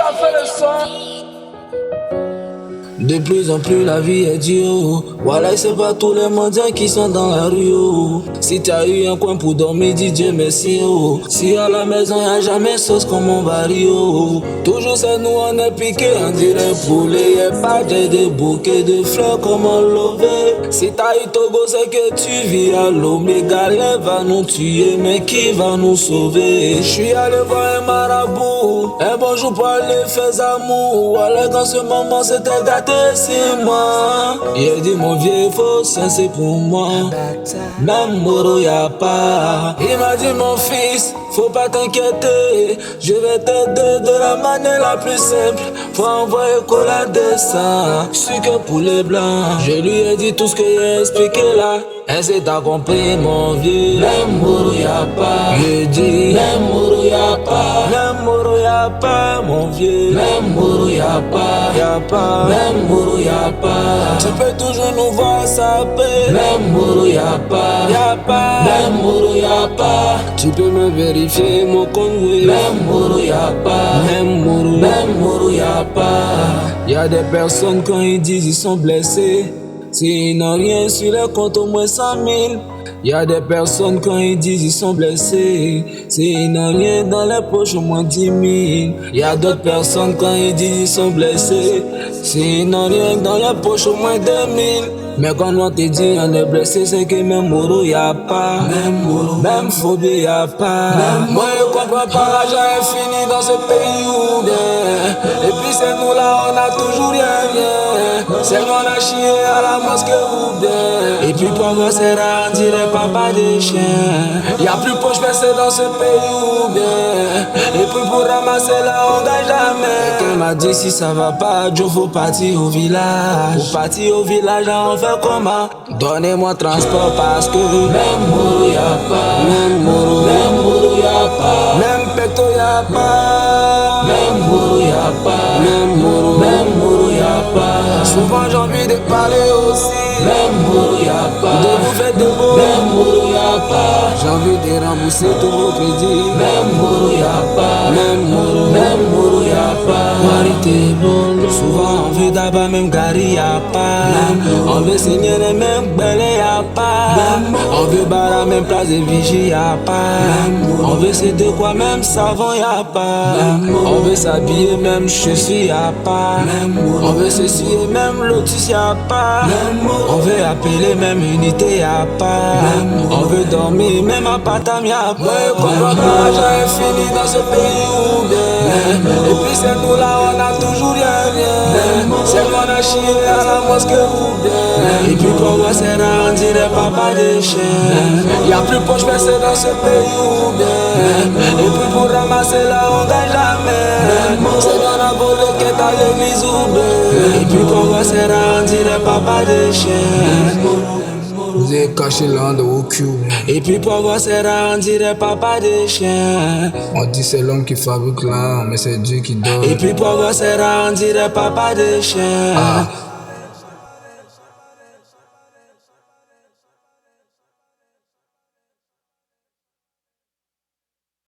a fait le son? De plus en plus la vie est dure. Voilà, c'est pas tous les mendiants qui sont dans la rue. Oh. Si t'as eu un coin pour dormir, dis Dieu merci. Oh. Si à la maison y'a jamais sauce comme mon baril. Oh. Toujours c'est nous on est piqué, on dirait poulet. Y'a pas de bouquet de fleurs comme on lové. Si t'as eu Togo, c'est que tu vis à l'Oméga. L'un va nous tuer, mais qui va nous sauver? J'suis allé voir un marabout, un bonjour pour aller faire amour. Voilà, dans ce moment c'était gâté. C'est moi, il a dit mon vieux faux, ça c'est pour moi. Même Moro y'a pas. Il m'a dit mon fils, faut pas t'inquiéter, je vais t'aider de la manière la plus simple. Faut envoyer cola de ça, sucre pour les blancs. Je lui ai dit tout ce que j'ai expliqué là. Est-ce que t'as compris mon vieux? Même Moro y'a pas. Je dis même Moro y'a pas. Même Moro y'a pas mon vieux. Même Moro y'a pas. Y'a pas. Même Moro y'a pas. Tu peux toujours nous voir saper. Même Moro y'a pas. Y'a pas. Même Moro y'a pas. Tu peux me vérifier mon compte, oui. Même Moro y'a pas. Même Moro y'a pas. Y'a des personnes quand ils disent ils sont blessés. S'ils n'ont rien sur leur compte, au moins 100 000. Y'a des personnes quand ils disent ils sont blessés. S'ils n'ont rien dans les poches, au moins 10 000. Y'a d'autres personnes quand ils disent ils sont blessés. S'ils n'ont rien dans les poches, au moins 2 000. Mais quand on te dit on est blessé, c'est que même Moro y'a pas. Même phobie y'a pas. Moi je comprends pas, l'argent est fini dans ce pays ou bien. Et puis c'est nous là, on a toujours rien. C'est qu'on a chié à la mosquée ou bien. Et puis pour moi c'est rare, on dirait papa des chiens. Y'a plus poche percée dans ce pays ou bien. Et puis pour ramasser là on gagne jamais. Quelqu'un m'a dit si ça va pas, Joe faut partir au village. Pour partir au village là on fait comment? Donnez-moi transport parce que même Moro y'a pas. Même Moro y'a pas. Même Peto y'a pas. Même Moro y'a pas. Même Moro y'a pas. Souvent j'ai envie de parler aussi. Même Moro y'a pas. De vous faire de beau. Même Moro y'a pas. J'ai envie de rembourser tous vos crédits. Même Moro y'a pas. Même Moro y'a pas. Marité bon. Souvent on veut d'abord même Gary y'a pas. On veut signer les mêmes belles y'a pas. On veut barrer même place de vigie y'a pas. On veut c'est de quoi même savon y'a pas. On veut s'habiller même chaussures y'a pas. On veut ceci et même lotus y'a pas. On veut appeler même unité y'a pas. On veut dormir même à Patam y'a pas. Comprends pas, l'argent est fini dans ce pays ou bien. Et puis c'est nous là on a toujours rien. C'est qu'on a chié à la mosquée ou bien. Et puis pour moi c'est rare, on dirait papa des chiens. Y'a plus poche percée dans ce pays ou bien. Et puis pour ramasser là on gagne jamais. C'est qu'on a volé qui est à l'église ou bien. Et puis pour moi c'est rare, on dirait papa des chiens. Vous avez caché l'un de vos culs. Et puis pour moi c'est rare, on dirait papa des chiens. On dit c'est l'homme qui fabrique l'âme, mais c'est Dieu qui donne. Et puis pour moi c'est rare, on dirait papa des chiens.